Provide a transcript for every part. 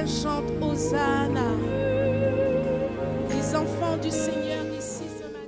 qu'elle chante Hosanna. Les enfants du Seigneur ici ce matin.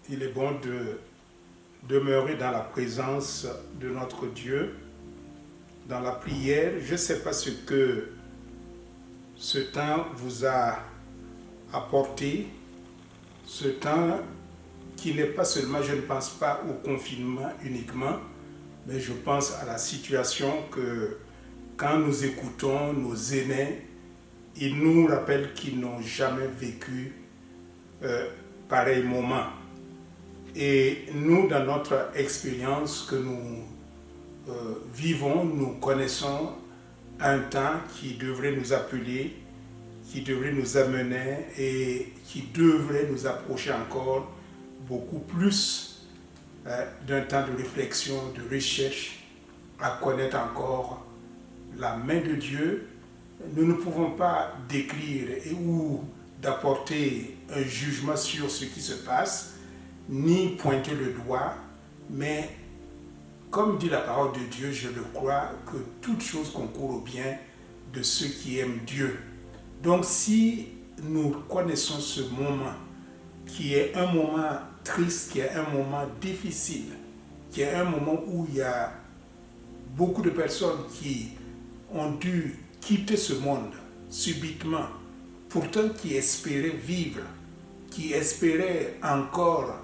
Il est bon de demeurer dans la présence de notre Dieu, dans la prière. Je ne sais pas ce que ce temps vous a apporté, ce temps qui n'est pas seulement, je ne pense pas au confinement uniquement, mais je pense à la situation que quand nous écoutons nos aînés, ils nous rappellent qu'ils n'ont jamais vécu pareil moment. Et nous, dans notre expérience que nous vivons, nous connaissons un temps qui devrait nous appeler, qui devrait nous amener et qui devrait nous approcher encore beaucoup plus d'un temps de réflexion, de recherche, à connaître encore la main de Dieu. Nous ne pouvons pas décrire ou d'apporter un jugement sur ce qui se passe, ni pointer le doigt, mais comme dit la parole de Dieu, je le crois, que toute chose concourt au bien de ceux qui aiment Dieu. Donc si nous connaissons ce moment, qui est un moment triste, qui est un moment difficile, qui est un moment où il y a beaucoup de personnes qui ont dû quitter ce monde subitement, pourtant qui espéraient vivre, qui espéraient encore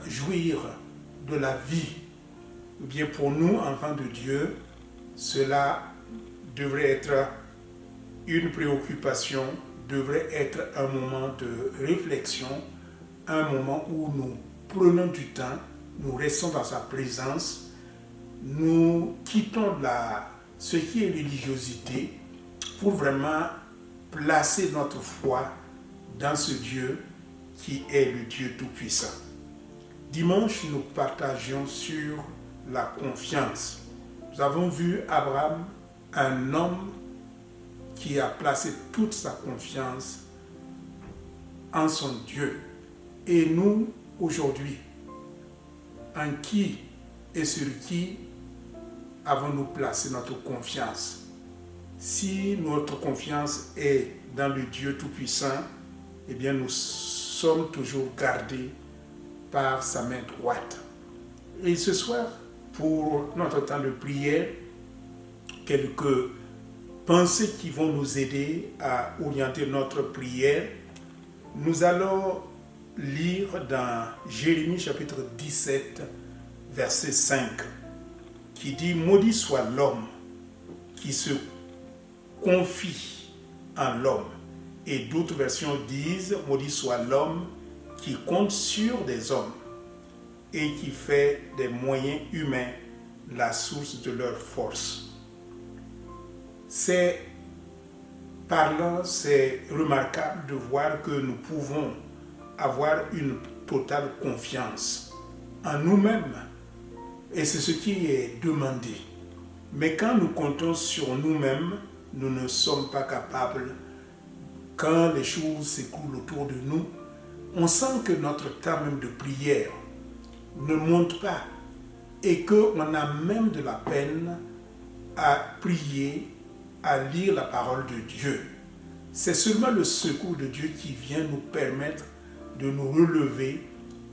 jouir de la vie. Bien pour nous, enfants de Dieu, cela devrait être une préoccupation, devrait être un moment de réflexion, un moment où nous prenons du temps, nous restons dans sa présence, nous quittons ce qui est religiosité pour vraiment placer notre foi dans ce Dieu qui est le Dieu Tout-Puissant. Dimanche, nous partagions sur la confiance. Nous avons vu Abraham, un homme qui a placé toute sa confiance en son Dieu. Et nous, aujourd'hui, en qui et sur qui avons-nous placé notre confiance? Si notre confiance est dans le Dieu Tout-Puissant, eh bien nous sommes toujours gardés par sa main droite. Et ce soir, pour notre temps de prière, quelques pensées qui vont nous aider à orienter notre prière. Nous allons lire dans Jérémie chapitre 17, verset 5, qui dit « Maudit soit l'homme qui se confie en l'homme ». Et d'autres versions disent « Maudit soit l'homme qui compte sur des hommes et qui fait des moyens humains la source de leur force ». C'est parlant, c'est remarquable de voir que nous pouvons avoir une totale confiance en nous-mêmes. Et c'est ce qui est demandé. Mais quand nous comptons sur nous-mêmes, nous ne sommes pas capables. Quand les choses s'écoulent autour de nous, on sent que notre temps même de prière ne monte pas et qu'on a même de la peine à prier, à lire la parole de Dieu. C'est seulement le secours de Dieu qui vient nous permettre de nous relever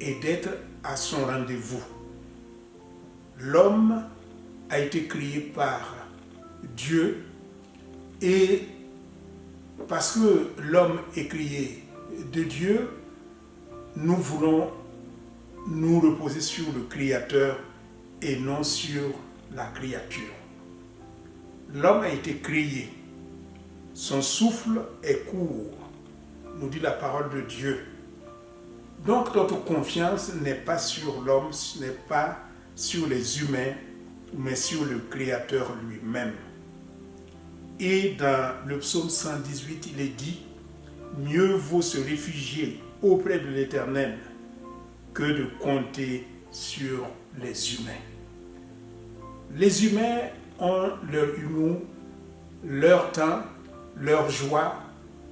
et d'être à son rendez-vous. L'homme a été créé par Dieu et parce que l'homme est créé de Dieu, nous voulons nous reposer sur le Créateur et non sur la créature. L'homme a été créé. Son souffle est court, nous dit la parole de Dieu. Donc notre confiance n'est pas sur l'homme, ce n'est pas sur les humains, mais sur le Créateur lui-même. Et dans le psaume 118, il est dit « Mieux vaut se réfugier auprès de l'Éternel que de compter sur les humains. » Les humains ont leur humour, leur temps, leur joie,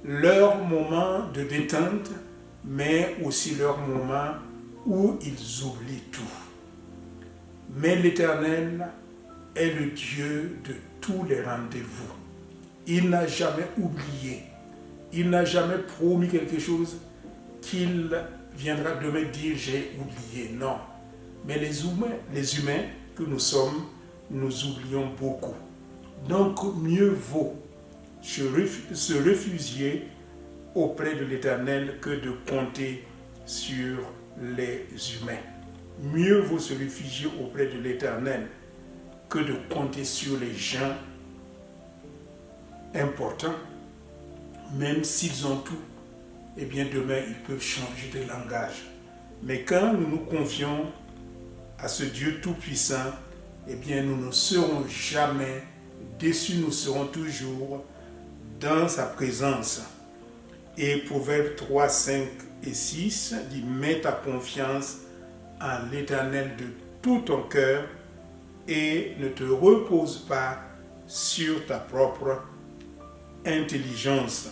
leur moment de détente, mais aussi leur moment où ils oublient tout. Mais l'Éternel est le Dieu de tous les rendez-vous. Il n'a jamais oublié, il n'a jamais promis quelque chose qu'il viendra demain dire « j'ai oublié ». Non, mais les humains que nous sommes, nous oublions beaucoup. Donc mieux vaut se réfugier auprès de l'Éternel que de compter sur les humains. Mieux vaut se réfugier auprès de l'Éternel que de compter sur les gens importants, même s'ils ont tout. Eh bien demain, ils peuvent changer de langage. Mais quand nous nous confions à ce Dieu tout-puissant, eh bien nous ne serons jamais déçus, nous serons toujours dans sa présence. Et Proverbes 3, 5 et 6 dit « Mets ta confiance en l'Éternel de tout ton cœur et ne te repose pas sur ta propre intelligence.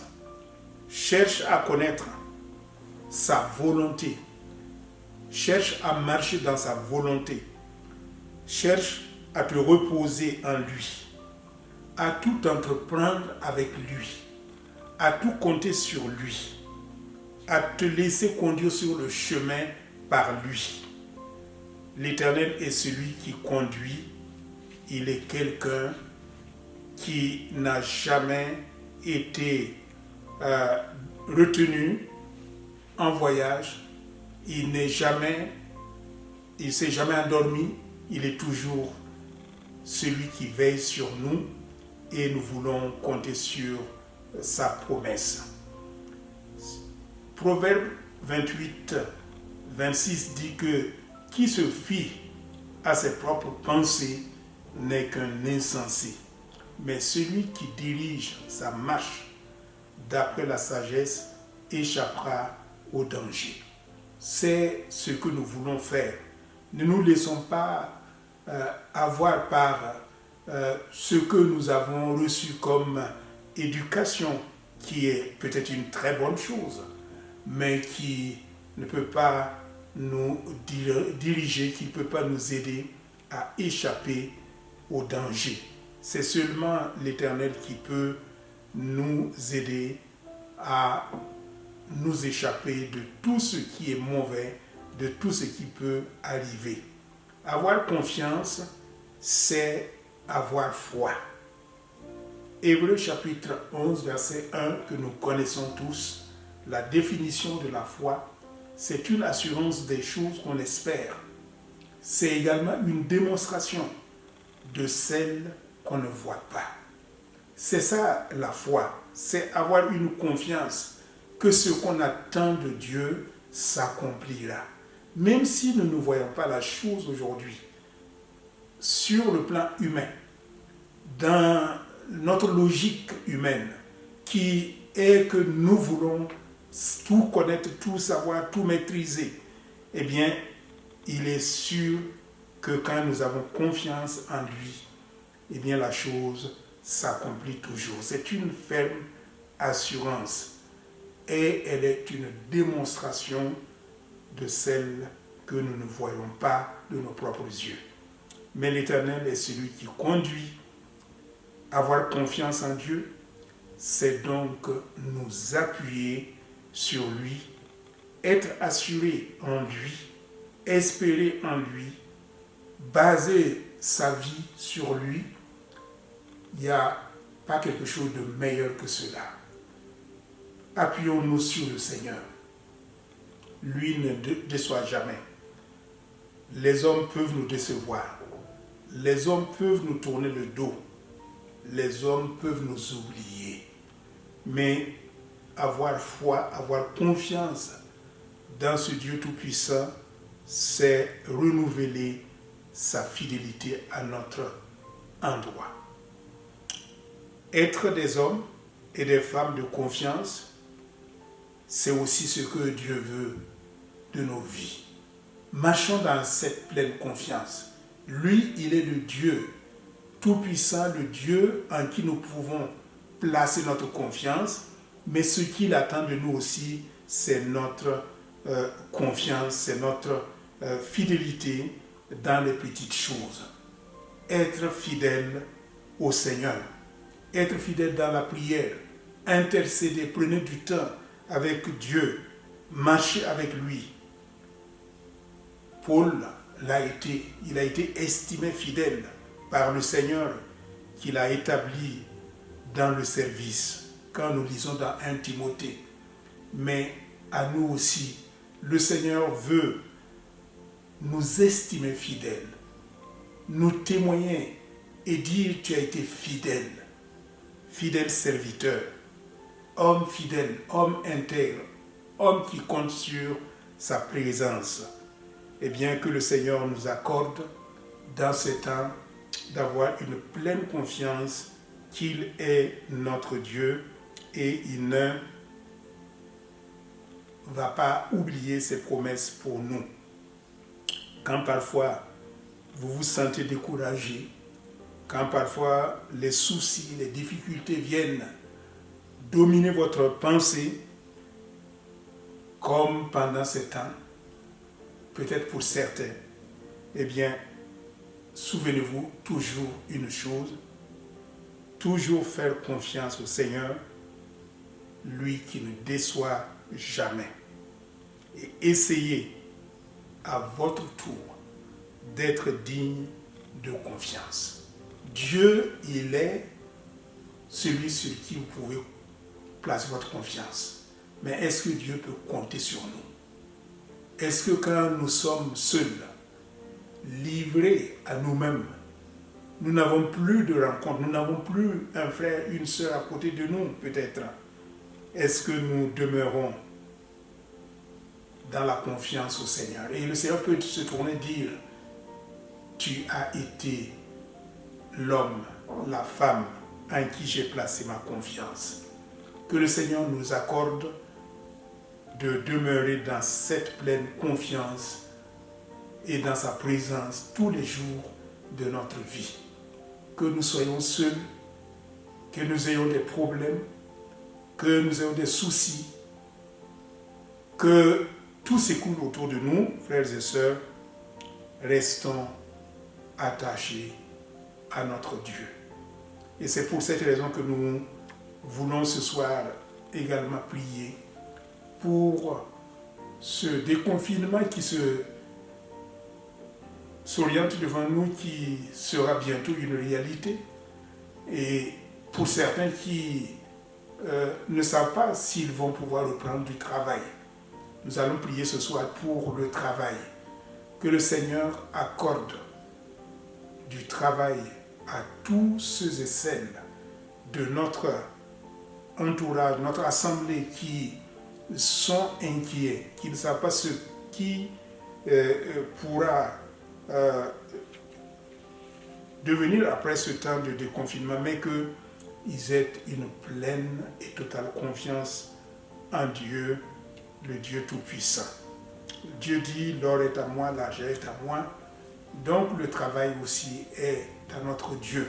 Cherche à connaître sa volonté. Cherche à marcher dans sa volonté. Cherche à te reposer en lui, à tout entreprendre avec lui, à tout compter sur lui, à te laisser conduire sur le chemin par lui. L'Éternel est celui qui conduit. Il est quelqu'un qui n'a jamais été retenu en voyage. Il ne s'est jamais endormi. Il est toujours celui qui veille sur nous et nous voulons compter sur sa promesse. Proverbe 28, 26 dit que qui se fie à ses propres pensées n'est qu'un insensé, mais celui qui dirige sa marche d'après la sagesse échappera au danger. C'est ce que nous voulons faire. Ne nous laissons pas avoir par ce que nous avons reçu comme éducation qui est peut-être une très bonne chose, mais qui ne peut pas nous diriger, qui ne peut pas nous aider à échapper au danger. C'est seulement l'Éternel qui peut nous aider à nous échapper de tout ce qui est mauvais, de tout ce qui peut arriver. Avoir confiance, c'est avoir foi. Hébreux chapitre 11, verset 1, que nous connaissons tous, la définition de la foi, c'est une assurance des choses qu'on espère. C'est également une démonstration de celles qu'on ne voit pas. C'est ça la foi, c'est avoir une confiance que ce qu'on attend de Dieu s'accomplira. Même si nous ne voyons pas la chose aujourd'hui, sur le plan humain, dans notre logique humaine, qui est que nous voulons tout connaître, tout savoir, tout maîtriser, eh bien, il est sûr que quand nous avons confiance en lui, eh bien, la chose s'accomplit toujours. C'est une ferme assurance et elle est une démonstration de celle que nous ne voyons pas de nos propres yeux. Mais l'Éternel est celui qui conduit. Avoir confiance en Dieu, c'est donc nous appuyer sur lui, être assuré en lui, espérer en lui, baser sa vie sur lui. Il n'y a pas quelque chose de meilleur que cela. Appuyons-nous sur le Seigneur. Lui ne déçoit jamais. Les hommes peuvent nous décevoir. Les hommes peuvent nous tourner le dos. Les hommes peuvent nous oublier. Mais avoir foi, avoir confiance dans ce Dieu Tout-Puissant, c'est renouveler sa fidélité à notre endroit. Être des hommes et des femmes de confiance, c'est aussi ce que Dieu veut de nos vies. Marchons dans cette pleine confiance. Lui, il est le Dieu Tout-Puissant, le Dieu en qui nous pouvons placer notre confiance, mais ce qu'il attend de nous aussi, c'est notre confiance, c'est notre fidélité dans les petites choses. Être fidèle au Seigneur, être fidèle dans la prière, intercéder, prenez du temps avec Dieu, marcher avec lui. Paul l'a été, il a été estimé fidèle par le Seigneur qu'il a établi dans le service, quand nous lisons dans 1 Timothée. Mais à nous aussi, le Seigneur veut nous estimer fidèles, nous témoigner et dire tu as été fidèle, fidèle serviteur, homme fidèle, homme intègre, homme qui compte sur sa présence. Et bien que le Seigneur nous accorde dans ces temps d'avoir une pleine confiance qu'il est notre Dieu et il ne va pas oublier ses promesses pour nous. Quand parfois vous vous sentez découragé, quand parfois les soucis, les difficultés viennent dominer votre pensée, comme pendant ces temps, peut-être pour certains, eh bien, souvenez-vous toujours une chose, toujours faire confiance au Seigneur, lui qui ne déçoit jamais. Et essayez à votre tour d'être digne de confiance. Dieu, il est celui sur qui vous pouvez placer votre confiance. Mais est-ce que Dieu peut compter sur nous? Est-ce que quand nous sommes seuls, livrés à nous-mêmes, nous n'avons plus de rencontre, nous n'avons plus un frère, une sœur à côté de nous peut-être, est-ce que nous demeurons dans la confiance au Seigneur? Et le Seigneur peut se tourner et dire, tu as été l'homme, la femme en qui j'ai placé ma confiance. Que le Seigneur nous accorde de demeurer dans cette pleine confiance et dans sa présence tous les jours de notre vie. Que nous soyons seuls, que nous ayons des problèmes, que nous ayons des soucis, que tout s'écoule autour de nous, frères et sœurs, restons attachés à notre Dieu. Et c'est pour cette raison que nous voulons ce soir également prier pour ce déconfinement qui s'oriente devant nous, qui sera bientôt une réalité. Et pour certains qui ne savent pas s'ils vont pouvoir reprendre du travail, nous allons prier ce soir pour le travail. Que le Seigneur accorde du travail à tous ceux et celles de notre entourage, notre assemblée qui sont inquiets, qui ne savent pas ce qui pourra devenir après ce temps de déconfinement, mais qu'ils aient une pleine et totale confiance en Dieu, le Dieu Tout-Puissant. Dieu dit, l'or est à moi, l'argent est à moi, donc le travail aussi est à notre Dieu.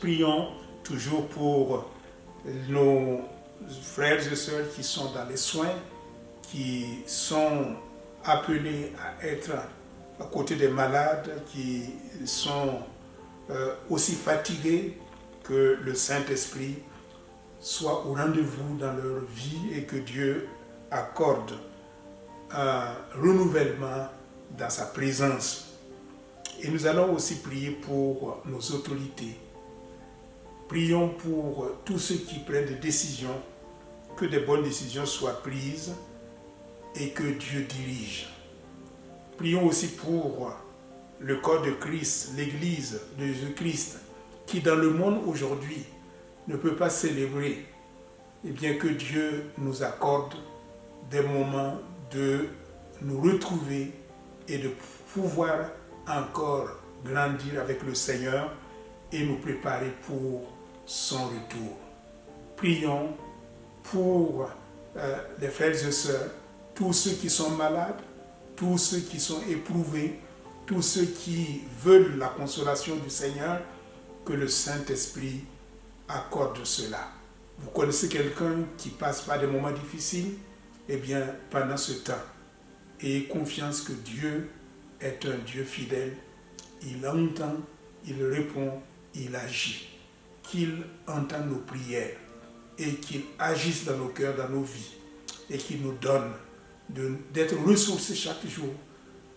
Prions toujours pour nos frères et sœurs qui sont dans les soins, qui sont appelés à être à côté des malades, qui sont aussi fatigués, que le Saint-Esprit soit au rendez-vous dans leur vie et que Dieu accorde un renouvellement dans sa présence. Et nous allons aussi prier pour nos autorités. Prions pour tous ceux qui prennent des décisions, que des bonnes décisions soient prises et que Dieu dirige. Prions aussi pour le corps de Christ, l'Église de Jésus-Christ, qui dans le monde aujourd'hui ne peut pas célébrer, et bien que Dieu nous accorde des moments de nous retrouver et de pouvoir encore grandir avec le Seigneur et nous préparer pour son retour. Prions pour les frères et sœurs, tous ceux qui sont malades, tous ceux qui sont éprouvés, tous ceux qui veulent la consolation du Seigneur, que le Saint-Esprit accorde cela. Vous connaissez quelqu'un qui passe par des moments difficiles? Eh bien, pendant ce temps, ayez confiance que Dieu est un Dieu fidèle. Il entend, il répond, il agit. Qu'il entende nos prières et qu'il agisse dans nos cœurs, dans nos vies et qu'il nous donne d'être ressourcés chaque jour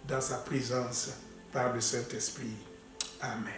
dans sa présence par le Saint-Esprit. Amen.